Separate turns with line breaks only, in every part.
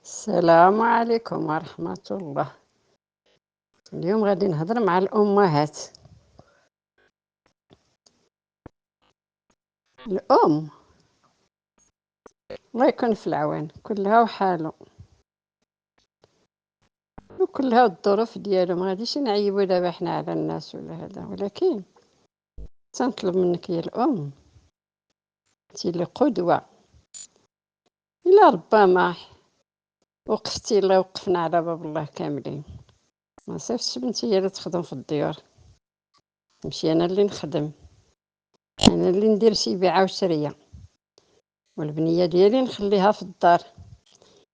السلام عليكم ورحمة الله. اليوم غادي نهضر مع الأمهات. الأم الله يكون في العوان، كلها وحاله وكلها الظروف ديالهم. ما غاديش نعيبوا دابا حنا على الناس ولا هذا، ولكن تنطلب منك يا الأم، انتي اللي قدوة. إلا ربما وقفتي الله وقفنا على باب الله كاملين، ما صيفطش بنتي هي اللي تخدم في الديار، نمشي أنا اللي نخدم، أنا اللي ندير شي بيعة وشرية، والبنية ديالي نخليها في الدار.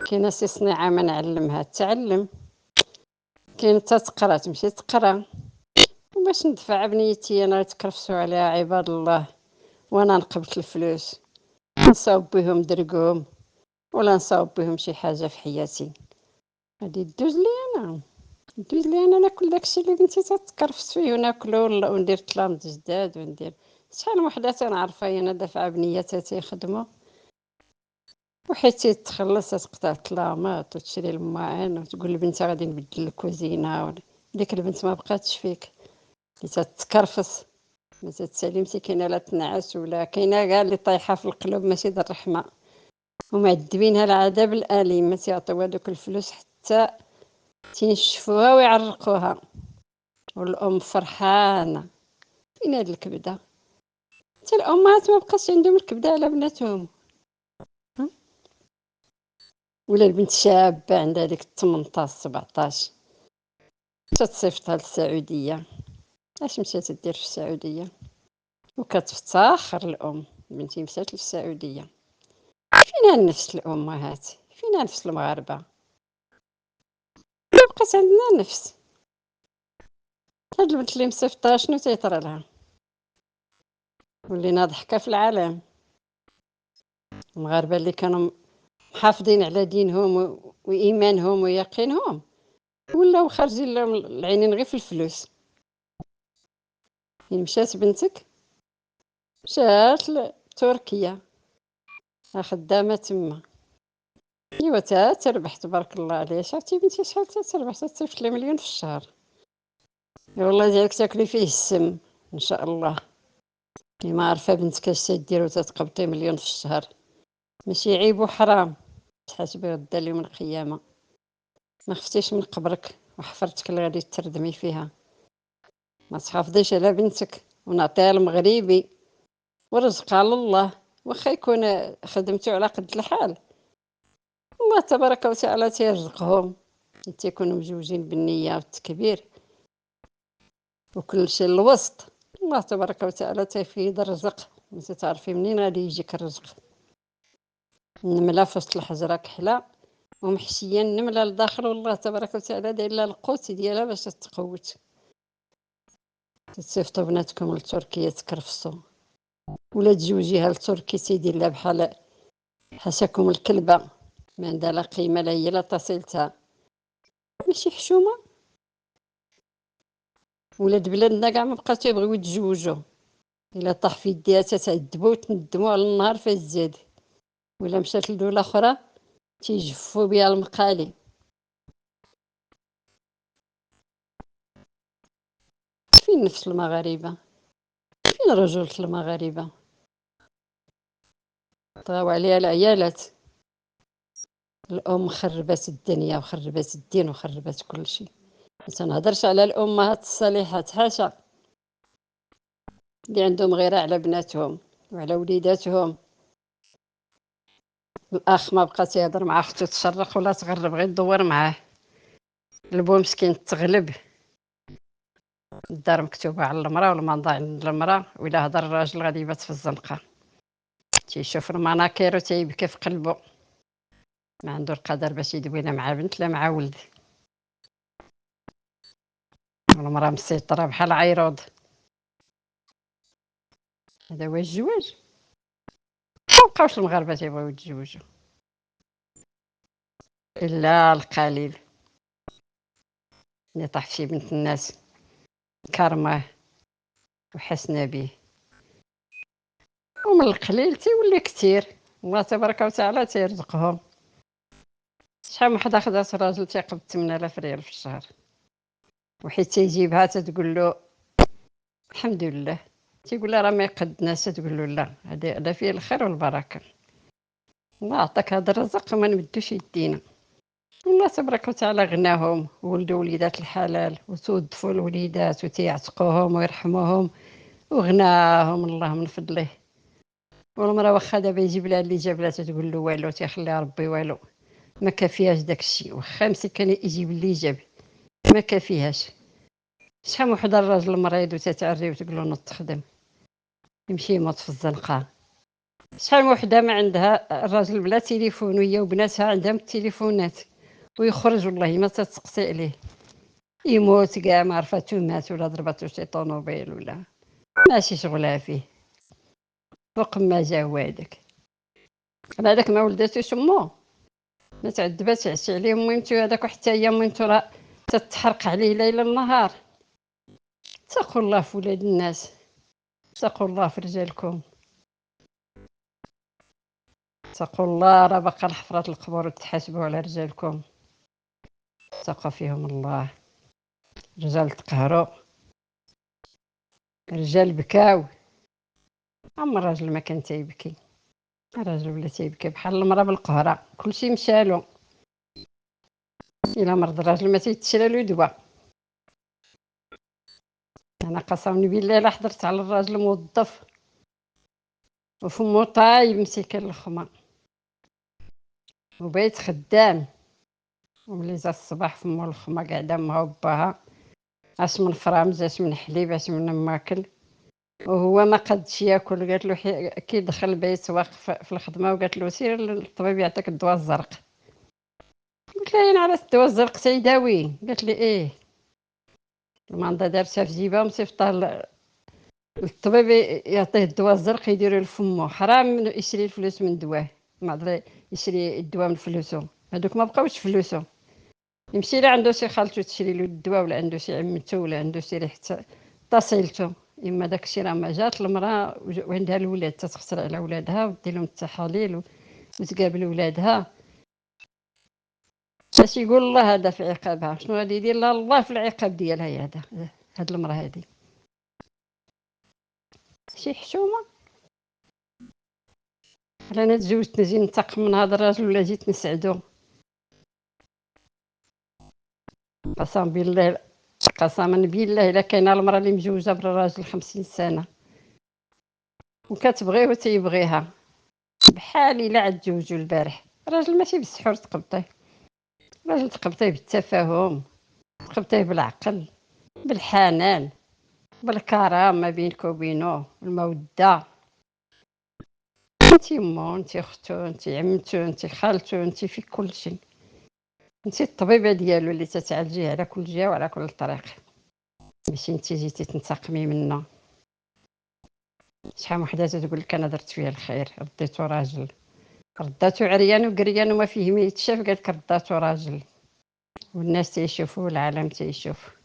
كاينه سي صنيعة ما نعلمها تعلم، كاين تتقرا تمشي تقرا، وباش ندفع بنيتي انا تكرفسوا عليها عباد الله، وانا نقبط الفلوس نصاوب بهم درقهم ولا نصاوب بهم شي حاجه في حياتي. غادي دوز لي انا، دوز لي انا ناكل داكشي اللي بنتي تتكرفس فيه وناكلو وندير طلامط جداد وندير شحال من وحده تنعرفها انا دافعه بنيتها تيخدموا، وحيت تخلص تقطع الطلامات وتشري الماعن وتقول لبنتها غادي نبدل الكوزينه، ديك البنت ما بقاتش فيك اللي تتكرفس ما تتسالمتي. كاينه لا تنعس ولا كاينه كاع اللي طايحه في القلوب ماشي د الرحمه، ومعذبينها العذاب الاليم، ما تيعطيوها دوك الفلوس حتى تينشفوها ويعرقوها، والام فرحانه. فين هاد الكبده؟ حتى الامهات ما بقاش عندهم الكبده على بناتهم. ولا البنت شابه عندها ديك 18 17 تتصيفطها للسعوديه، اش مشات دير في السعوديه؟ وكتفتخر الام بنتي مشات للسعوديه. فينا نفس الامهات؟ فينا نفس المغاربه؟ ما بقات عندنا نفس. هاد البنت اللي مصيفطها شنو تيطرى لها؟ ولينا ضحكه في العالم. المغاربه اللي كانوا محافظين على دينهم وايمانهم ويقينهم ولاو خارجين لهم العينين غير في الفلوس. مشات بنتك مشات لتركيا، خدامه تما، ايوا تربح تبارك الله عليها. شفتي بنتي شحال تربح؟ تصيفط لي مليون في الشهر. يا والله ديالك تاكلي فيه السم ان شاء الله. ما عارفه بنتك اش تدير وتتقبطي مليون في الشهر، ماشي عيب وحرام. تحاسبي غدا اليوم القيامه، ما خفتيش من قبرك وحفرتك اللي غادي تردمي فيها. ما تحافظيش على بنتك ونعطيها المغربي ورزق على الله، واخا يكون خدمتو على قد الحال، الله تبارك وتعالى تيرزقهم، تيكونوا مزوجين بالنيه والتكبير وكل شيء الوسط. الله تبارك وتعالى تيفيض الرزق، انت تعرفي منين غادي يجيك الرزق. النمله في وسط الحجره كحله ومحشيه النمله لداخل، والله تبارك وتعالى داير لها القوت ديالها باش تقوت. تصيفطوا بناتكم لتركيا تكرفصوا، ولا تزوجيها لتركي تيدير لها بحال حاشاكم الكلبه، ما عندها لا قيمه لا هي لا تصيلتها، ماشي حشومه. ولاد بلادنا كاع ما بقاو تيبغيو يتزوجوا، الا طاح في يديها تتعذبوا وتندموا على النهار فاش زاد، ولا مشات لدولة أخرى تيجفوا بها المقالي. فين نفس المغاربة؟ فين رجولة المغاربة؟ طغاو عليها العيالات. الأم خربت الدنيا وخربت الدين وخربت كل شيء. ما تنهضرش على الأمهات الصالحات، حاشا، اللي عندهم غيرة على بناتهم وعلى وليداتهم. الأخ ما بقى تيهضر مع أختو تشرق ولا تغرب، غير تدور معاه. البو مسكين تغلب، الدار مكتوبة على المرأة والمنضع عند المرأة، وإلا هضر الراجل غادي يبات في الزنقة. تيشوف المناكير وتيبكي في قلبه، ما عنده القدر باش يدوي لا مع بنت لا مع ولد. المرأة مسيطرة بحال عيروض. هذا هو الزواج. مبقاوش المغاربة تيبغيو يتزوجوا إلا القليل اللي طاح شي بنت الناس كرمه وحسنا به، ومن القليل تيولي كتير. الله تبارك وتعالى تيرزقهم. شحال من وحده خدات راجل تيقبض 8000 ريال في الشهر، وحيت تيجيبها تتقول له الحمد لله، تيقول لها راه ما يقدناش، تقول له لا، هذا فيه الخير والبركه، الله عطاك هذا الرزق وما نمدوش يدينا. الله تبارك وتعالى غناهم وولدوا وليدات الحلال وتوظفوا الوليدات وتيعتقوهم ويرحموهم وغناهم الله من فضله. والمراه واخا دابا يجيب لها اللي جاب لها تقول له والو، تيخليها ربي والو، ما كافياش داك الشيء، واخا مسكين يجيب اللي جاب ما كافيهاش. شحال من وحده الراجل مريض وتتعري وتقول له نوض تخدم، يمشي يموت في الزنقه. شحال من وحده ما عندها الراجل بلا تليفون وهي وبناتها عندهم التليفونات، ويخرج والله ما تتسقسي عليه، يموت كاع ما عرفتو مات ولا ضرباتو شي طونوبيل ولا ماشي شغلها فيه، فوق ما جا هو هذاك. انا هذاك ما ولداتوش امو، ما تعذبات تعشي عليه ميمتو هذاك، وحتى هي ميمتو راه تتحرق عليه ليل نهار. اتقوا الله في ولاد الناس، اتقوا الله في رجالكم، اتقوا الله، راه باقا الحفرات القبور وتحاسبوا على رجالكم، اتقوا فيهم الله. رجال تقهروا، رجال بكاو، اما الراجل ما كان تيبكي، الراجل ولا تيبكي بحال المراه بالقهره، كلشي مشالو. الا مرض الراجل ما تيتشرى له دواء. انا قسما بالله الا حضرت على الراجل موظف وفمو طايب مسكين الخمر وبيت خدام، وملي جا الصباح فمو الخمر قاعده مع باها، اش من فرامج اش من حليب اش من ماكل، وهو ما قدش ياكل. قالت له كي دخل البيت واقف في الخدمه، وقالت له سير للطبيب يعطيك الدواء الزرق. قلت لها انا على الدواء الزرق تيداوي؟ قالت لي ايه. الماندا دارتها في جيبها ومصيفطها للطبيب يعطيه الدواء الزرق يديرو لفمو. حرام يشري الفلوس من دواه، ما يشري الدواء من فلوسو، هذوك ما بقاوش فلوسو. يمشي لعندو شي خالتو تشري له الدواء، ولا عنده شي عمتو، ولا عنده شي ريحه تصيلتو. اما داكشي راه ما جات المراه وعندها الولاد تتخسر على ولادها ودير لهم التحاليل وتقابل ولادها. اش يقول الله هذا في عقابها؟ شنو غادي يدير لها الله في العقاب ديالها هي هاد المراه هادي؟ شي حشومه. انا تزوجت نجي ننتقم من هذا الراجل ولا جيت نسعدو؟ قسما بالله، قسما بالله الا كاينه المراه اللي مجوجه بالراجل 50 سنه وكتبغيه وتيبغيها بحال الا عاد تزوجوا البارح، الراجل ماشي بالسحور تقبطيه، الراجل تقبطيه بالتفاهم، تقبطيه بالعقل، بالحنان، بالكرم ما بينك وبينه، الموده. انت مو، انت اختو، انت عمتو، انت خالتو، انت في كل شيء، انت الطبيبه ديالو اللي تتعالجيه على كل جهه وعلى كل طريق، ماشي انت جيتي تنتقمي منه. شحال من وحده تقول لك انا درت فيه الخير، رديتو راجل، رداتو عريان وقريان وما فيه ما يتشاف، قالك رداتو راجل، والناس تيشوفوا والعالم تيشوف.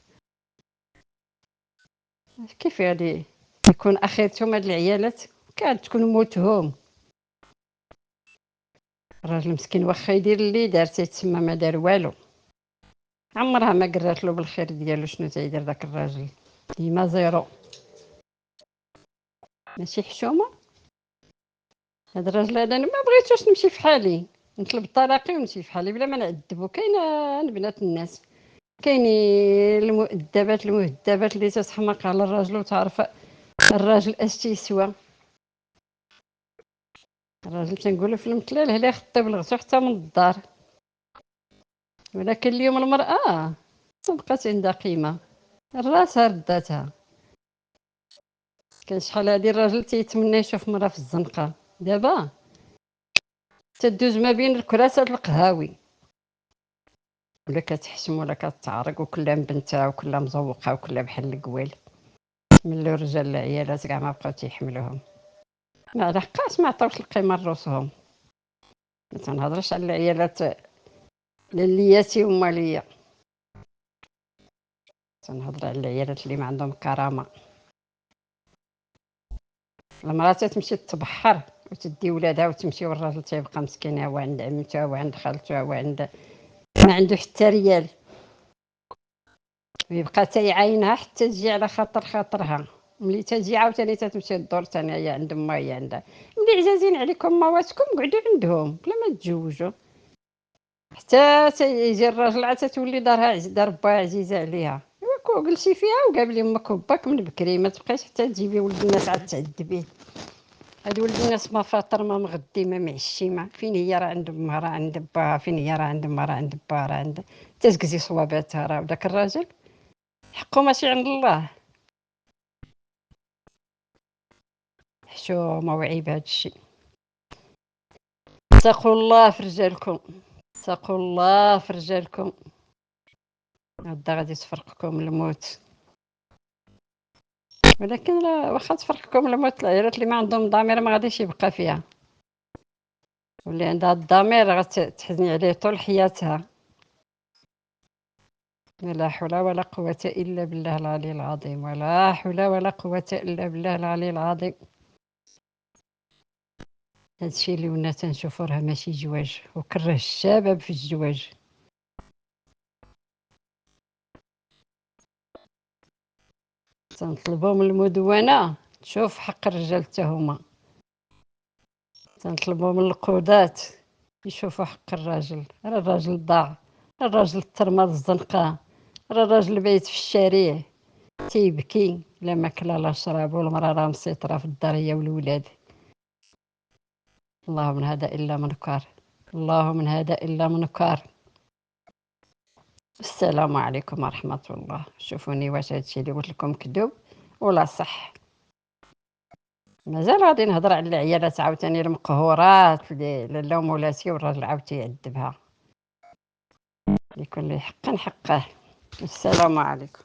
كيف غادي يكون اخرتهم هاد العيالات؟ كانت تكون موتهم. الراجل مسكين واخا يدير اللي دار تيتسمى ما دار والو، عمرها ما قرات له بالخير ديالو. شنو تيدير داك الراجل؟ ديما زيرو، ماشي حشومه. هاد الراجل هذا انا ما بغيتوش نمشي في حالي، نطلب الطلاق ونمشي في حالي بلا ما نعذبو. كاينه بنات الناس، كاينين المهذبات اللي تتحماق على الراجل وتعرف الراجل اش تيسوى. الراجل تنقولو في المثلال هلا خطي بلغتو حتى من الدار، ولكن اليوم المرأة مبقات عندها قيمة، راسها رداتها. كان شحال هادي الراجل تيتمنى يشوف مرا في الزنقة، دابا تدوز ما بين الكراسات القهاوي، ولا كتحشم ولا كتعرق، وكلها بنتها وكلها مزوقة وكلها بحال القويل. من الرجال العيالات كاع ما بقاو تيحملوهم، ما لحقاش ما عطاوش القيمة لروسهم. ما تنهضرش على العيالات للياتي هما ليا، تنهضر على العيالات اللي ما عندهم كرامة. المرأة تمشي تبحر وتدي ولادها وتمشي، والراجل تيبقى مسكين، هو عند عمتها وعند خالتها وعند ما عنده حتى ريال، ويبقى تيعاينها حتى تجي على خاطرها. ملي تجي عاوتاني تتمشي الدور ثاني هي عند ما هي عندها. ملي عزازين عليكم مواتكم قعدوا عندهم بلا ما تزوجوا، حتى تيجي الراجل عاد تولي دار باها عزيزه عليها. ايوا جلسي فيها وقابلي امك وباك من بكري، ما تبقايش حتى تجيبي ولد الناس عاد تعذبيه. هاد ولد الناس ما فاطر ما مغدي ما معشيمه، فين هي راه عند امها راه عند باها، فين هي راه عند امها راه عند باها راه عند تزكزي صواباتها. راه وداك الراجل حقه ماشي عند الله. حشومه وعيب هادشي. اتقوا الله في رجالكم، اتقوا الله في رجالكم، هدا غادي تفرقكم الموت. ولكن لا واخا تفرقكم الموت، العيالات اللي ما عندهم ضمير ما غاديش يبقى فيها، واللي عندها الضمير غتحزني عليه طول حياتها. لا حول ولا قوة إلا بالله العلي العظيم، ولا حول ولا قوة إلا بالله العلي العظيم. هادشي اللي ونا تنشوفو راه ماشي زواج، وكره الشباب في الزواج. تنطلبو من المدونة تشوف حق الرجال حتى هما، تنطلبو من القضاة يشوفوا حق الراجل. راه الراجل ضاع، الراجل ترمى الزنقة، راه الراجل بايت في الشارع تيبكي لا ماكلة لا شراب، والمرا راه مسيطرة في الدار هي والولاد. الله من هذا إلا منكر، الله من هذا إلا منكر. السلام عليكم ورحمة الله. شوفوني واش هادشي اللي قلت لكم كذوب ولا صح. مازال غادي نهضر على العيالات عاوتاني المقهورات اللي لالا ومولاتي والراجل عاود تيعذبها. لكل حق حقه. السلام عليكم.